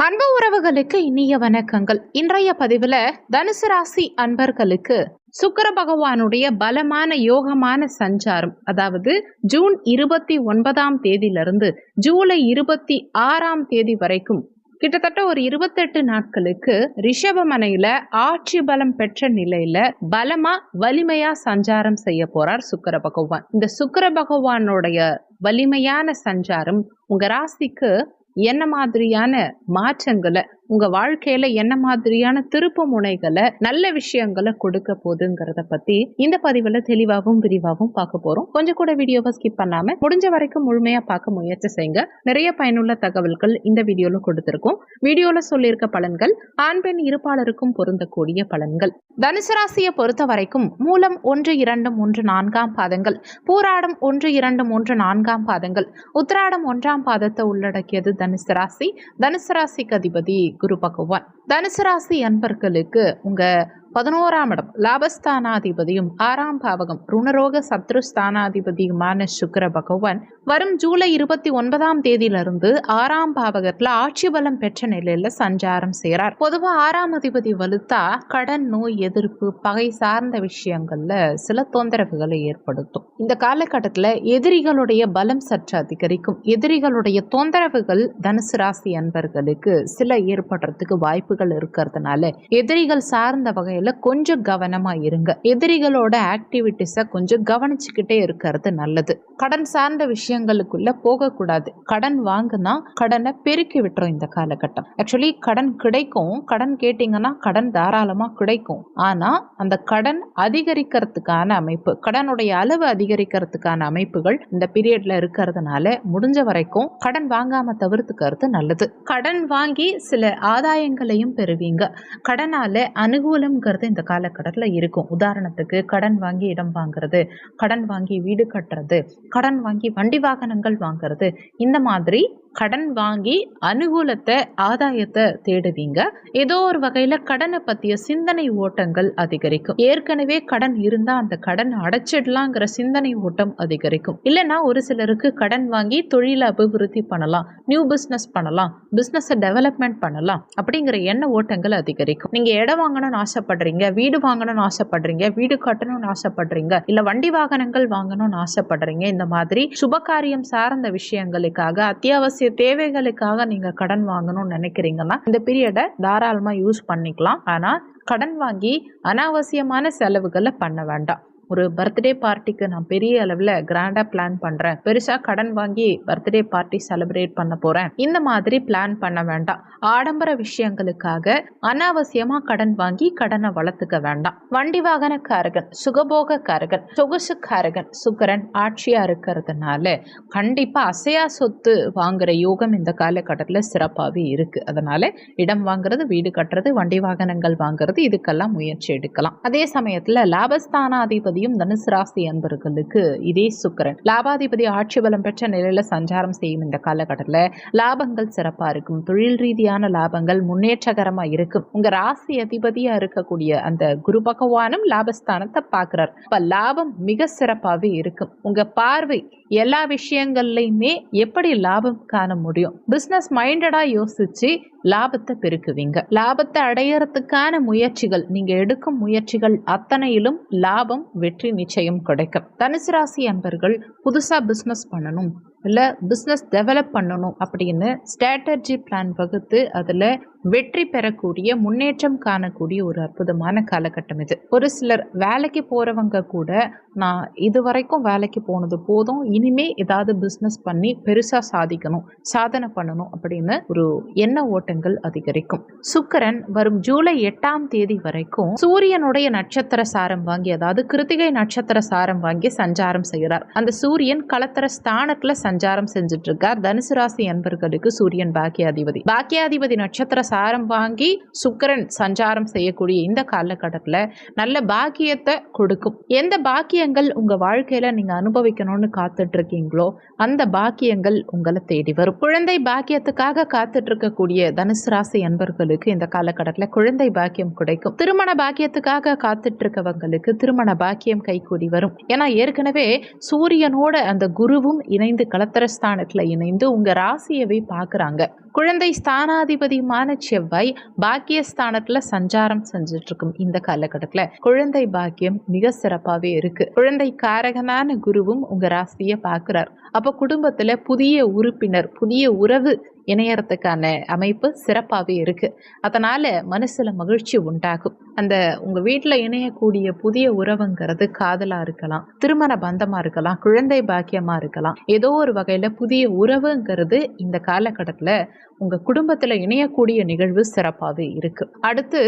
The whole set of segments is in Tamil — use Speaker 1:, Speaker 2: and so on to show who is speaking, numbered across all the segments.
Speaker 1: அன்பு உறவுகளுக்கு இனிய வணக்கங்கள். இன்றைய பதிவுல தனுசு ராசி அன்பர்களுக்கு சுக்கிர பகவானுடைய பலமான யோகமான சஞ்சாரம், அதாவது ஜூன் 29ஆம் தேதியிலிருந்து ஜூலை 26ஆம் தேதி வரைக்கும் கிட்டத்தட்ட ஒரு 28 நாட்களுக்கு ரிஷபமனையில ஆட்சி பலம் பெற்ற நிலையில பலமா வலிமையா சஞ்சாரம் செய்ய போறார் சுக்கிர பகவான். இந்த சுக்கிர பகவானுடைய வலிமையான சஞ்சாரம் உங்க ராசிக்கு என்ன மாதிரியான மாற்றங்களை, உங்க வாழ்க்கையில என்ன மாதிரியான திருப்பு முனைகளை, நல்ல விஷயங்களை கொடுக்க போகுதுங்கிறத பத்தி இந்த பதிவுல தெளிவாகவும் விரிவாகவும் பார்க்க போறோம். கொஞ்சம் கூட வீடியோவை ஸ்கிப் பண்ணாம முடிஞ்ச வரைக்கும் முழுமையா பார்க்க முயற்சி செய்யுங்க. நிறைய பயனுள்ள தகவல்கள் இந்த வீடியோல கொடுத்திருக்கோம். வீடியோல சொல்லியிருக்க பலன்கள் ஆண் பெண் இருப்பாளருக்கும் பொருந்தக்கூடிய பலன்கள். தனுசு ராசியை பொறுத்த வரைக்கும் மூலம் 1, 2, 3, 4ஆம் பாதங்கள், பூராடம் 1, 2, 3, 4ஆம் பாதங்கள், உத்திராடம் 1ஆம் பாதத்தை உள்ளடக்கியது தனுசு ராசி. தனுசு ராசிக்கு அதிபதி குரு பகவான். தனுசு ராசி அன்பர்களுக்கு உங்க 11ஆம் இடம் லாபஸ்தானாதிபதியும் 6ஆம் பாவகம் ருணரோக சத்ருஸ்தானாதிபதியுமான சுக்கிர பகவான் வரும் ஜூலை 29ஆம் தேதியிலிருந்து 6ஆம் பாவகத்துல ஆட்சி பலம் பெற்ற நிலையில சஞ்சாரம் செய்கிறார். பொதுவா 6ஆம் அதிபதி வலுத்தா கடன், நோய் எதிர்ப்பு, பகை சார்ந்த விஷயங்கள்ல சில தொந்தரவுகளை ஏற்படுத்தும். இந்த காலகட்டத்துல எதிரிகளுடைய பலம் சற்று அதிகரிக்கும். எதிரிகளுடைய தொந்தரவுகள் தனுசு ராசி அன்பர்களுக்கு சில ஏற்படுறதுக்கு வாய்ப்புகள் இருக்கிறதுனால எதிரிகள் சார்ந்த வகையில கொஞ்சம் கவனமா இருங்க. எதிரிகளோட ஆக்டிவிட்டிஸ கொஞ்சம் கவனிச்சுக்கிட்டே இருக்கிறது நல்லது. கடன் சார்ந்த விஷயங்களுக்குள்ள போக கூடாது. கடன் வாங்கினா கடனை பெருக்கி விட்டுரும் இந்த காலகட்டம். ஆக்சுவலி கடன் கிடைக்கும், கடன் கேட்டீங்கன்னா கடன் தாராளமா கிடைக்கும். ஆனா அந்த கடன் அதிகரிக்கிறதுக்கான அமைப்பு, கடனுடைய அளவு அதிகரிக்கிறதுக்கான அமைப்புகள் இந்த பீரியட்ல இருக்கிறதுனால முடிஞ்ச வரைக்கும் கடன் வாங்காம தவிர்த்துக்கிறது நல்லது. கடன் வாங்கி சில ஆதாயங்களையும் பெறுவீங்க. கடனால அனுகூலம் இந்த காலகட்டத்தில் இருக்கும். உதாரணத்துக்கு கடன் வாங்கி இடம் வாங்குறது, கடன் வாங்கி வீடு கட்டுறது, கடன் வாங்கி வண்டி வாகனங்கள் வாங்குறது, இந்த மாதிரி கடன் வாங்கி அனுகூலத்தை, ஆதாயத்தை தேடுவீங்க. ஏதோ ஒரு வகையில கடனை பத்திய சிந்தனை ஓட்டங்கள் அதிகரிக்கும். ஏற்கனவே கடன் இருந்தா அந்த கடன் அடைச்சிடலாங்கிற சிந்தனை ஓட்டம் அதிகரிக்கும். இல்லைன்னா ஒரு சிலருக்கு கடன் வாங்கி தொழிலை அபிவிருத்தி பண்ணலாம், நியூ பிசினஸ் பண்ணலாம், பிசினஸ் டெவலப்மெண்ட் பண்ணலாம் அப்படிங்கிற எண்ண ஓட்டங்கள் அதிகரிக்கும். நீங்க இடம் வாங்கணும்னு ஆசைப்படுறீங்க, வீடு வாங்கணும்னு ஆசைப்படுறீங்க, வீடு கட்டணும்னு ஆசைப்படுறீங்க, இல்ல வண்டி வாகனங்கள் வாங்கணும்னு ஆசைப்படுறீங்க, இந்த மாதிரி சுபகாரியம் சார்ந்த விஷயங்களுக்காக, அத்தியாவசிய தேவைகளுக்காக நீங்க கடன் வாங்கணும்னு நினைக்கிறீங்கன்னா இந்த பீரியடை தாராளமா யூஸ் பண்ணிக்கலாம். ஆனா கடன் வாங்கி அனாவசியமான செலவுகளை பண்ண வேண்டாம். ஒரு பர்த்டே பார்ட்டிக்கு நான் பெரிய அளவில் கிராண்டா பிளான் பண்றேன், பெருசா கடன் வாங்கி பர்த்டே பார்ட்டி செலிப்ரேட் பண்ண போறேன், இந்த மாதிரி பிளான் பண்ண வேண்டாம். ஆடம்பர விஷயங்களுக்காக அனாவசியமா கடன் வாங்கி கடனை வளர்த்துக்க வேண்டாம். வண்டி வாகனக்காரகன், சுகபோகக்காரகன், சொகுசுக்காரகன் சுக்கிரன் ஆட்சியா இருக்கிறதுனால கண்டிப்பா அசையா சொத்து வாங்குற யோகம் இந்த காலகட்டத்தில் சிறப்பாகவே இருக்கு. அதனால இடம் வாங்குறது, வீடு கட்டுறது, வண்டி வாகனங்கள் வாங்குறது, இதுக்கெல்லாம் முயற்சி எடுக்கலாம். அதே சமயத்துல லாபஸ்தானாதிபதி தனுசு ராசி அன்பர்களுக்கு இதே சுக்கிரன் லாபாதிபதி ஆட்சி பலம் பெற்ற நிலையில சஞ்சாரம் செய்யும் இந்த காலகட்டத்தில் லாபங்கள் சிறப்பா இருக்கும். தொழில் ரீதியான லாபங்கள் முன்னேற்றகரமா இருக்கும். உங்க ராசி அதிபதியா இருக்கக்கூடிய அந்த குரு பகவானும் லாபஸ்தானத்தை பார்க்கிறார். இப்ப லாபம் மிக சிறப்பாகவே இருக்கும். உங்க பார்வை எல்லா விஷயங்கள்லையுமே எப்படி லாபம் காண முடியும், பிசினஸ் மைண்டடா யோசிச்சு லாபத்தை பெருக்குவீங்க. லாபத்தை அடையறதுக்கான முயற்சிகள், நீங்க எடுக்கும் முயற்சிகள் அத்தனையிலும் லாபம், வெற்றி நிச்சயம் கிடைக்கும். தனுசு ராசி அன்பர்கள் புதுசா பிசினஸ் பண்ணணும், இல்லை பிஸ்னஸ் டெவலப் பண்ணணும் அப்படின்னு ஸ்ட்ராட்டஜி பிளான் வகுத்து அதில் வெற்றி பெறக்கூடிய, முன்னேற்றம் காணக்கூடிய ஒரு அற்புதமான காலகட்டம் இது. ஒரு சிலர் வேலைக்கு போகிறவங்க கூட நான் இது வரைக்கும் வேலைக்கு போனது போதும், இனிமே ஏதாவது பிஸ்னஸ் பண்ணி பெருசாக சாதிக்கணும், சாதனை பண்ணணும் அப்படின்னு ஒரு எண்ண ஓட்டங்கள் அதிகரிக்கும். சுக்கிரன் வரும் ஜூலை 8ஆம் தேதி வரைக்கும் சூரியனுடைய நட்சத்திர சாரம் வாங்கி, அதாவது கிருத்திகை நட்சத்திர சாரம் வாங்கி சஞ்சாரம் செய்கிறார். அந்த சூரியன் களத்திர ஸ்தானத்துல சஞ்சாரம் செஞ்சுட்டு இருக்கார். தனுசு ராசி அன்பர்களுக்கு சூரியன் பாக்கியாதிபதி. பாக்கியாதிபதி நட்சத்திர சாரம் வாங்கி சுக்கிரன் சஞ்சாரம் செய்யக்கூடிய இந்த காலகட்டத்தில் நல்ல பாக்கியத்தை கொடுக்கும். எந்த பாக்கியங்கள் உங்க வாழ்க்கையில நீங்க அனுபவிக்கணும்னு காத்துட்டு இருக்கீங்களோ அந்த பாக்கியங்கள் உங்களை தேடி வரும். குழந்தை பாக்கியத்துக்காக காத்துட்டு இருக்கக்கூடிய தனுசு ராசி அன்பர்களுக்கு இந்த காலகட்டத்தில் குழந்தை பாக்கியம் கிடைக்கும். திருமண பாக்கியத்துக்காக காத்துட்டு இருக்கவங்களுக்கு திருமண பாக்கியம் கைகூடி வரும். ஏன்னா ஏற்கனவே சூரியனோட அந்த குருவும் இணைந்து கலத்திரஸ்தானத்துல இணைந்து உங்க ராசியவை பார்க்குறாங்க. குழந்தை ஸ்தானாதிபதியுமான செவ்வாய் பாக்கியஸ்தானத்துல சஞ்சாரம் செஞ்சுட்டு இருக்கும் இந்த காலகட்டத்துல குழந்தை பாக்கியம் மிக சிறப்பாவே இருக்கு. குழந்தை காரகனான குருவும் உங்க ராசியை பார்க்கிறார். அப்ப குடும்பத்துல புதிய உறுப்பினர், புதிய உறவு இணையறதுக்கான அமைப்பு சிறப்பாகவே இருக்கு. அதனால மனசுல மகிழ்ச்சி உண்டாகும். அந்த உங்க வீட்டுல இணையக்கூடிய புதிய உறவுங்கிறது காதலா இருக்கலாம், திருமண பந்தமா இருக்கலாம், குழந்தை பாக்கியமா இருக்கலாம். ஏதோ ஒரு வகையில புதிய உறவுங்கிறது இந்த காலகட்டத்துல உங்க குடும்பத்துல இணையக்கூடிய நிகழ்வு சிறப்பாகவே இருக்கு. அடுத்து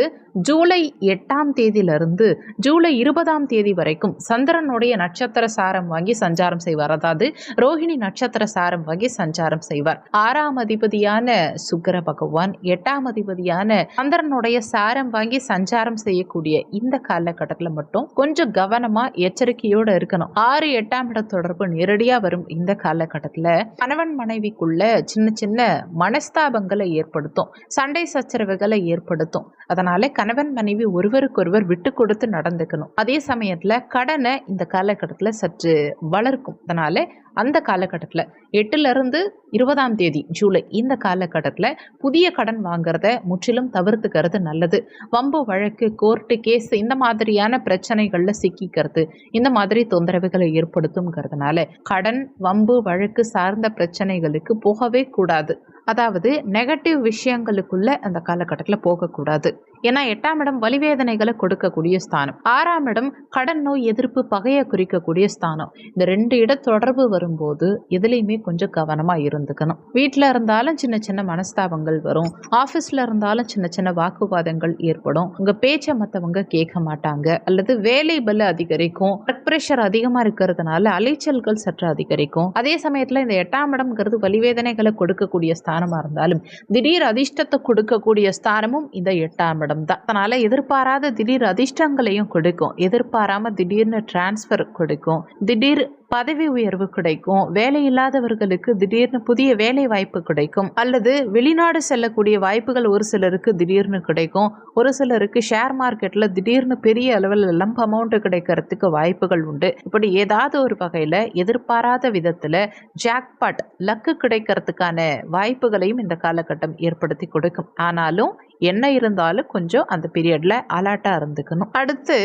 Speaker 1: ஜூலை 8ஆம் தேதியிலிருந்து ஜூலை 20ஆம் தேதி வரைக்கும் சந்திரனுடைய நட்சத்திர சாரம் வாங்கி சஞ்சாரம் செய்வார். அதாவது ரோஹிணி நட்சத்திர சாரம் வாங்கி சஞ்சாரம் செய்வார். 6ஆம் அதிபதியான சுக்கிர பகவான் 8ஆம் அதிபதியான சந்திரனுடைய சாரம் வாங்கி சஞ்சாரம் செய்யக்கூடிய இந்த காலகட்டத்தில் மட்டும் கொஞ்சம் கவனமா எச்சரிக்கையோட இருக்கணும். 6, 8ஆம் இட தொடர்பு நேரடியா வரும் இந்த காலகட்டத்தில் கணவன் மனைவிக்குள்ள சின்ன சின்ன மனஸ்தாபங்களை ஏற்படுத்தும், சண்டை சச்சரவுகளை ஏற்படுத்தும். அதனால கணவன் மனைவி ஒருவருக்கொருவர் விட்டு கொடுத்து நடந்துக்கணும். அதே சமயத்துல கடனை இந்த காலகட்டத்தில் சற்று வளர்க்கும். அதனால அந்த காலகட்டத்தில் 8லிருந்து 20ஆம் தேதி ஜூலை இந்த காலகட்டத்தில் புதிய கடன் வாங்குறத முற்றிலும் தவிர்த்துக்கிறது நல்லது. வம்பு வழக்கு, கோர்ட்டு கேஸ் இந்த மாதிரியான பிரச்சனைகள்ல சிக்கிக்கிறது, இந்த மாதிரி தொந்தரவுகளை ஏற்படுத்தும்ங்கிறதுனால கடன், வம்பு வழக்கு சார்ந்த பிரச்சனைகளுக்கு போகவே கூடாது. அதாவது நெகட்டிவ் விஷயங்களுக்குள்ள அந்த காலகட்டத்தில் போகக்கூடாது. ஏன்னா 8ஆம் இடம் வலிவேதனைகளை கொடுக்கக்கூடிய ஸ்தானம், 6ஆம் இடம் கடன் நோய் எதிர்ப்பு பகையை குறிக்கக்கூடிய ஸ்தானம். இந்த 2 இட தொடர்பு வரும்போது எதுலையுமே கொஞ்சம் கவனமா இருந்துக்கணும். வீட்டில் இருந்தாலும் சின்ன சின்ன மனஸ்தாபங்கள் வரும், ஆஃபீஸ்ல இருந்தாலும் சின்ன சின்ன வாக்குவாதங்கள் ஏற்படும். உங்க பேச்சை மற்றவங்க கேட்க மாட்டாங்க, அல்லது வேலை பலு அதிகரிக்கும், ஒர்க் பிரஷர் அதிகமா இருக்கிறதுனால அலைச்சல்கள் சற்று அதிகரிக்கும். அதே சமயத்துல இந்த 8ஆம் இடம்ங்கிறது வலிவேதனைகளை கொடுக்கக்கூடிய ஸ்தானமா இருந்தாலும் திடீர் அதிர்ஷ்டத்தை கொடுக்கக்கூடிய ஸ்தானமும் இந்த 8ஆம் இடம் தான். அதனால எதிர்பாராத திடீர் அதிர்ஷ்டங்களையும் கொடுக்கும், எதிர்பாராம திடீர்னு டிரான்ஸ்பர் கொடுக்கும், திடீர் பதவி உயர்வு கிடைக்கும், வேலை இல்லாதவர்களுக்கு திடீர்னு புதிய வேலை வாய்ப்பு கிடைக்கும், அல்லது வெளிநாடு செல்லக்கூடிய வாய்ப்புகள் ஒரு சிலருக்கு திடீர்னு கிடைக்கும், ஒரு சிலருக்கு ஷேர் மார்க்கெட்ல திடீர்னு பெரிய அளவில் லம்ப் அமௌண்ட் கிடைக்கிறதுக்கு வாய்ப்புகள் உண்டு. இப்படி ஏதாவது ஒரு வகையில எதிர்பாராத விதத்துல ஜாக்பாட் லக்கு கிடைக்கிறதுக்கான வாய்ப்புகளையும் இந்த காலகட்டம் ஏற்படுத்தி கொடுக்கும். ஆனாலும் என்ன இருந்தாலும் கொஞ்சம் அந்த பீரியட்ல அலர்ட்டா இருந்துக்கணும். அடுத்து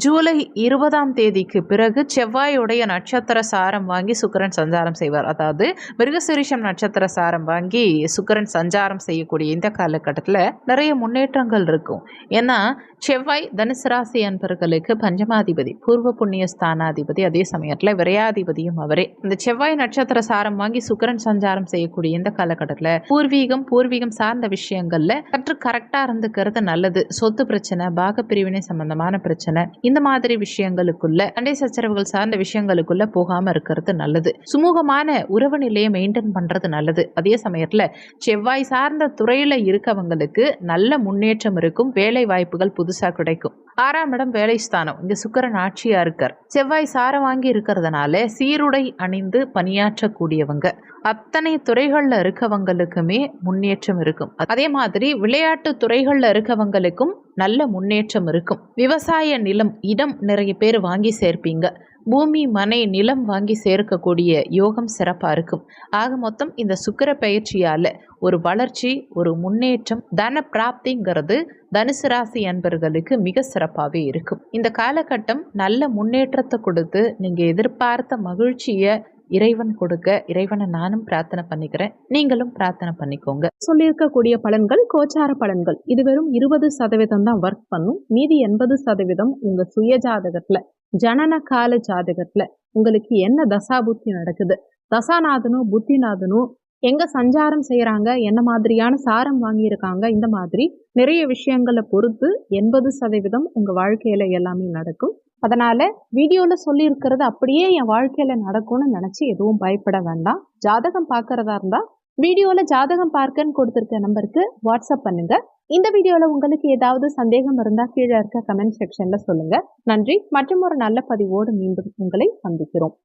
Speaker 1: ஜூலை 20ஆம் தேதிக்கு பிறகு செவ்வாயுடைய நட்சத்திர சாரம் வாங்கி சுக்கிரன் சஞ்சாரம் செய்வார். அதாவது மிருகசீரிஷம் நட்சத்திர சாரம் வாங்கி சுக்கிரன் சஞ்சாரம் செய்யக்கூடிய இந்த காலகட்டத்தில் நிறைய முன்னேற்றங்கள் இருக்கும். ஏன்னா செவ்வாய் தனுசு ராசி அன்பர்களுக்கு பஞ்சமாதிபதி, பூர்வ புண்ணிய ஸ்தானாதிபதி, அதே சமயத்தில் விரையாதிபதியும் அவரே. இந்த செவ்வாய் நட்சத்திர சாரம் வாங்கி சுக்கிரன் சஞ்சாரம் செய்யக்கூடிய இந்த காலகட்டத்தில் பூர்வீகம் சார்ந்த விஷயங்கள்ல சற்று கரெக்டா இருந்துக்கிறது நல்லது. சொத்து பிரச்சனை, பாக பிரிவினை சம்பந்தமான பிரச்சனை, இந்த மாதிரி விஷயங்களுக்குள்ள சண்டை சச்சரவுகள் சார்ந்த விஷயங்களுக்குள்ள போகாம இருக்கிறது நல்லது. சுமூகமான உறவு நிலையை மெயின்டைன் பண்றது நல்லது. அதே சமயத்துல செவ்வாய் சார்ந்த துறையில இருக்கவங்களுக்கு நல்ல முன்னேற்றம் இருக்கும், வேலை வாய்ப்புகள் புதுசா கிடைக்கும். 6ஆம் இடம் வேலை ஸ்தானம், இங்க சுக்கிரன் ஆட்சியா இருக்கார். செவ்வாய் சாரம் வாங்கி இருக்கிறதுனால சீருடை அணிந்து பணியாற்றக்கூடியவங்க அத்தனை துறைகள்ல இருக்கவங்களுக்குமே முன்னேற்றம் இருக்கும். அதே மாதிரி விளையாட்டு துறைகள்ல இருக்கவங்களுக்கும் நல்ல முன்னேற்றம் இருக்கும். விவசாய நிலம், இடம் நிறைய பேர் வாங்கி சேர்ப்பீங்க. பூமி, மனை, நிலம் வாங்கி சேர்க்கக்கூடிய யோகம் சிறப்பாக இருக்கும். ஆக மொத்தம் இந்த சுக்கிர பயிற்சியால் ஒரு வளர்ச்சி, ஒரு முன்னேற்றம், தன பிராப்திங்கிறது தனுசு ராசி அன்பர்களுக்கு மிக சிறப்பாகவே இருக்கும். இந்த காலகட்டம் நல்ல முன்னேற்றத்தை கொடுத்து நீங்கள் எதிர்பார்த்த மகிழ்ச்சியை இறைவன் கொடுக்க இறைவனை நானும் பிரார்த்தனை பண்ணிக்கிறேன், நீங்களும் பிரார்த்தனை பண்ணிக்கோங்க.
Speaker 2: சொல்லியிருக்கக்கூடிய பலன்கள் கோச்சார பலன்கள். இது வெறும் 20% தான் ஒர்க் பண்ணும். மீதி 80% உங்க சுய ஜாதகத்துல, ஜனன கால ஜாதகத்துல உங்களுக்கு என்ன தசா புத்தி நடக்குது, தசாநாதனும் புத்திநாதனும் எங்க சஞ்சாரம் செய்யறாங்க, என்ன மாதிரியான சாரம் வாங்கியிருக்காங்க, இந்த மாதிரி நிறைய விஷயங்களை பொறுத்து 80% உங்க வாழ்க்கையில எல்லாமே நடக்கும். அதனால வீடியோல சொல்லி இருக்கிறது அப்படியே என் வாழ்க்கையில நடக்கும்னு நினைச்சு எதுவும் பயப்பட வேண்டாம். ஜாதகம் பார்க்கறதா இருந்தா வீடியோல ஜாதகம் பார்க்கன்னு கொடுத்திருக்க நம்பருக்கு வாட்ஸ்அப் பண்ணுங்க. இந்த வீடியோல உங்களுக்கு ஏதாவது சந்தேகம் இருந்தா கீழே இருக்க கமெண்ட் செக்ஷன்ல சொல்லுங்க. நன்றி. மற்றும் ஒரு நல்ல பதிவோடு மீண்டும் உங்களை சந்திக்கிறோம்.